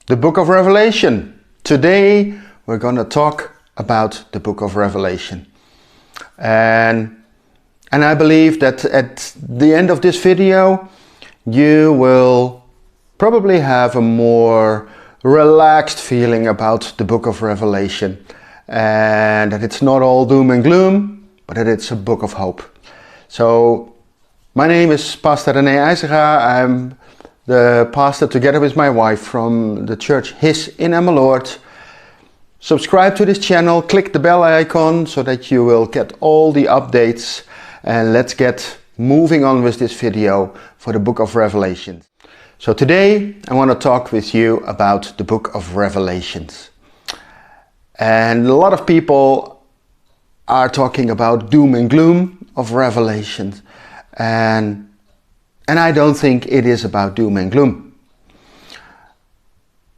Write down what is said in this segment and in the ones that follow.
the book of Revelation. Today we're going to talk about the book of Revelation. And I believe that at the end of this video you will probably have a more relaxed feeling about the book of Revelation, and that it's not all doom and gloom, but that it's a book of hope. So my name is Pastor Rene IJszenga. I'm the pastor together with my wife from the church in Emmeloord. Subscribe to this channel, click the bell icon so that you will get all the updates, and let's get moving on with this video for the book of Revelation. So today I want to talk with you about the book of Revelations. And a lot of people are talking about doom and gloom of Revelations, and I don't think it is about doom and gloom.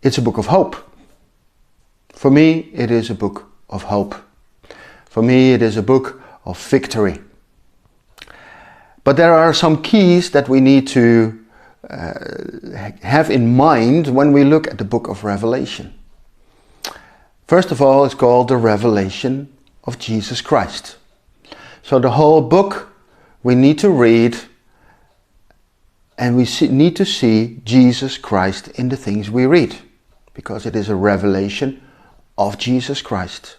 It's a book of hope. For me, it is a book of hope. For me, it is a book of victory. But there are some keys that we need to have in mind when we look at the book of Revelation. First of all, it's called the revelation of Jesus Christ. So the whole book we need to read, and we need to see Jesus Christ in the things we read, because it is a revelation of Jesus Christ.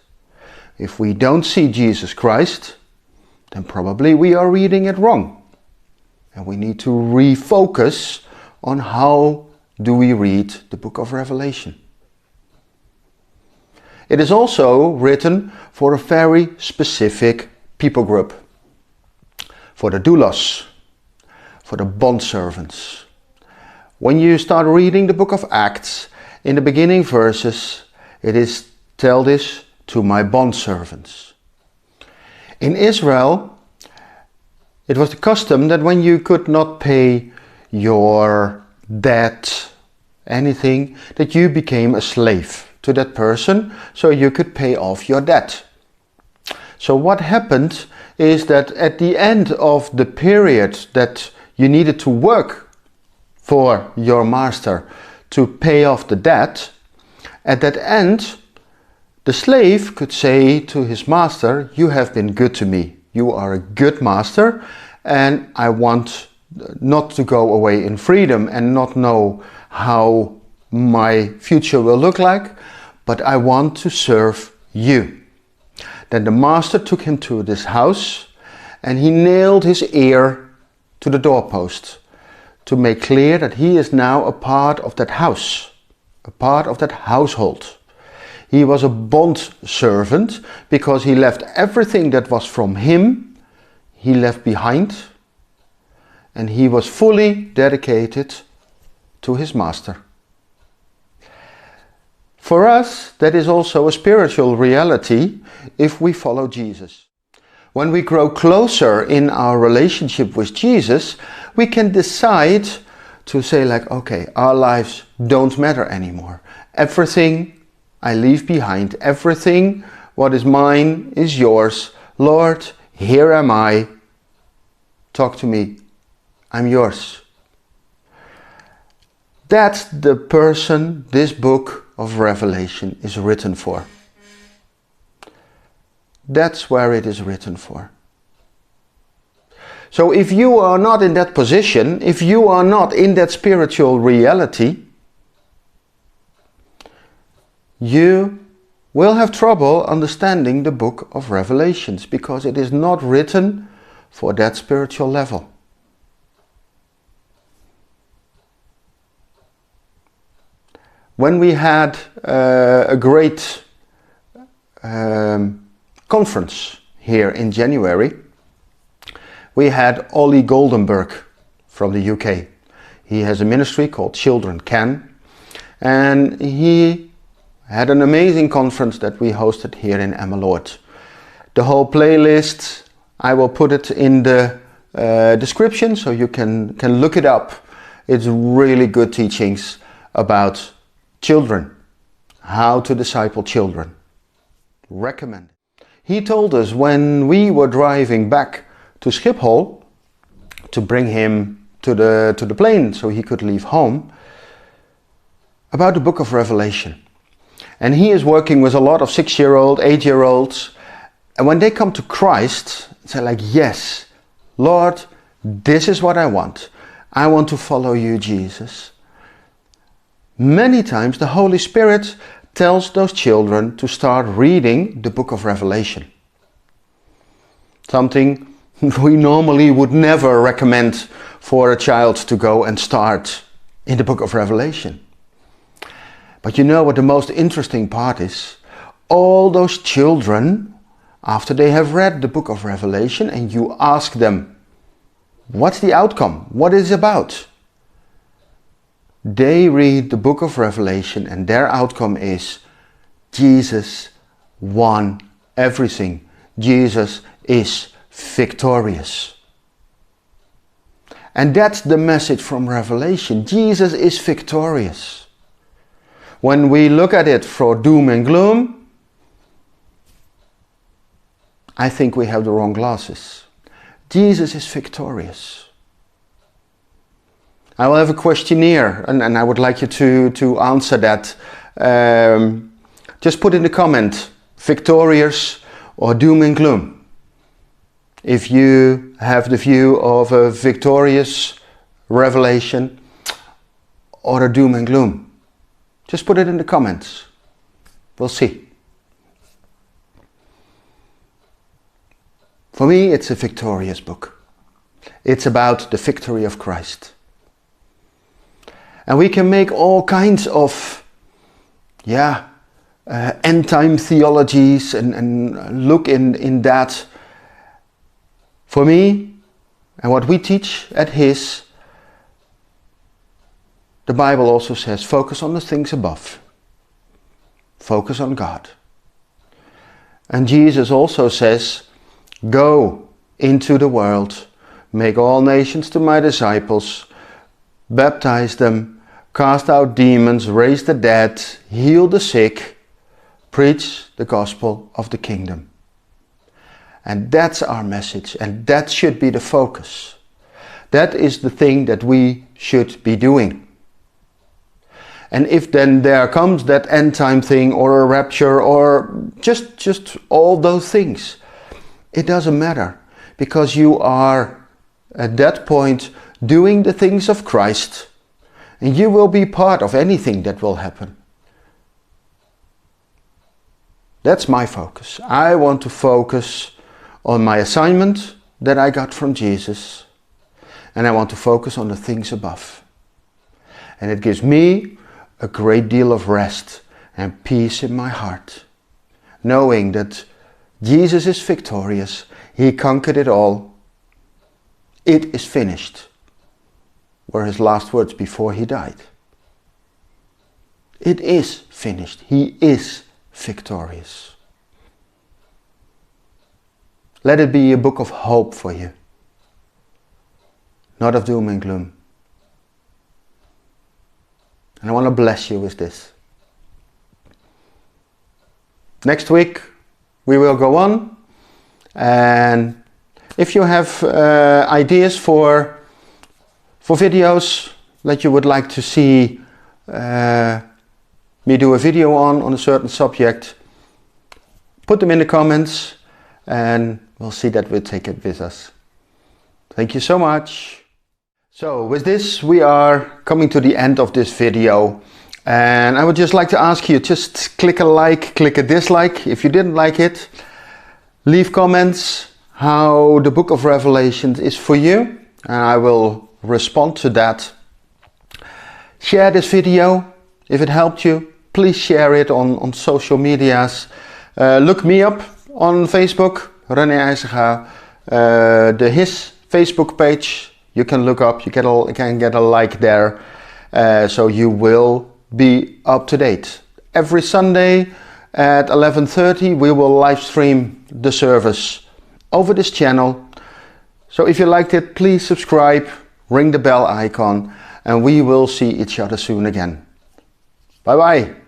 If we don't see Jesus Christ, then probably we are reading it wrong. And we need to refocus on how do we read the book of Revelation. It is also written for a very specific people group. For the doulos, for the bondservants. When you start reading the book of Acts, in the beginning verses, it is, "Tell this to my bondservants." In Israel, it was the custom that when you could not pay your debt, anything, that you became a slave to that person, so you could pay off your debt. So what happened is that at the end of the period that you needed to work for your master to pay off the debt, at that end, the slave could say to his master, "You have been good to me. You are a good master, and I want not to go away in freedom and not know how my future will look like, but I want to serve you." Then the master took him to this house and he nailed his ear to the doorpost to make clear that he is now a part of that house, a part of that household. He was a bond servant because he left everything that was from him, he left behind, and he was fully dedicated to his master. For us, that is also a spiritual reality if we follow Jesus. When we grow closer in our relationship with Jesus, we can decide to say like, okay, our lives don't matter anymore. Everything I leave behind, everything what is mine is yours. Lord, here am I. Talk to me. I'm yours. That's the person this book of Revelation is written for. That's where it is written for. So if you are not in that position, if you are not in that spiritual reality, you will have trouble understanding the book of Revelations, because it is not written for that spiritual level. When we had a great conference here in January, we had Ollie Goldenberg from the UK. He has a ministry called Children Can, and he had an amazing conference that we hosted here in Emmeloord. The whole playlist, I will put it in the description so you can look it up. It's really good teachings about children, how to disciple children. Recommend. He told us when we were driving back to Schiphol to bring him to the plane so he could leave home, about the book of Revelation. And he is working with a lot of 6-year-old, 8-year-olds. And when they come to Christ, they're like, yes, Lord, this is what I want. I want to follow you, Jesus. Many times the Holy Spirit tells those children to start reading the book of Revelation. Something we normally would never recommend for a child to go and start in the book of Revelation. But you know what the most interesting part is? All those children, after they have read the book of Revelation and you ask them, what's the outcome? What is it about? They read the book of Revelation and their outcome is Jesus won everything. Jesus is victorious. And that's the message from Revelation. Jesus is victorious. When we look at it for doom and gloom, I think we have the wrong glasses. Jesus is victorious. I will have a questionnaire and I would like you to answer that. Just put in the comment, victorious or doom and gloom. If you have the view of a victorious revelation or a doom and gloom. Just put it in the comments. We'll see. For me, it's a victorious book. It's about the victory of Christ. And we can make all kinds of end time theologies and look in that. For me, and what we teach at His, the Bible also says, focus on the things above. Focus on God. And Jesus also says, go into the world, make all nations to my disciples, baptize them, cast out demons, raise the dead, heal the sick, preach the gospel of the kingdom. And that's our message, and that should be the focus. That is the thing that we should be doing. And if then there comes that end time thing or a rapture or just all those things, it doesn't matter, because you are at that point doing the things of Christ and you will be part of anything that will happen. That's my focus. I want to focus on my assignment that I got from Jesus, and I want to focus on the things above. And it gives me a great deal of rest and peace in my heart, knowing that Jesus is victorious. He conquered it all. It is finished, were his last words before he died. It is finished. He is victorious. Let it be a book of hope for you, not of doom and gloom. And I want to bless you with this. Next week we will go on, and if you have ideas for videos that you would like to see me do a video on a certain subject, put them in the comments and we'll see that we take it with us. Thank you so much. So with this we are coming to the end of this video, and I would just like to ask you, just click a like, click a dislike if you didn't like it. Leave comments how the book of Revelation is for you, and I will respond to that. Share this video if it helped you. Please share it on social medias. Look me up on Facebook, Rene IJszenga, his Facebook page. You can look up, you can get a like there, so you will be up to date. Every Sunday at 11:30 we will live stream the service over this channel. So if you liked it, please subscribe, ring the bell icon, and we will see each other soon again. Bye bye.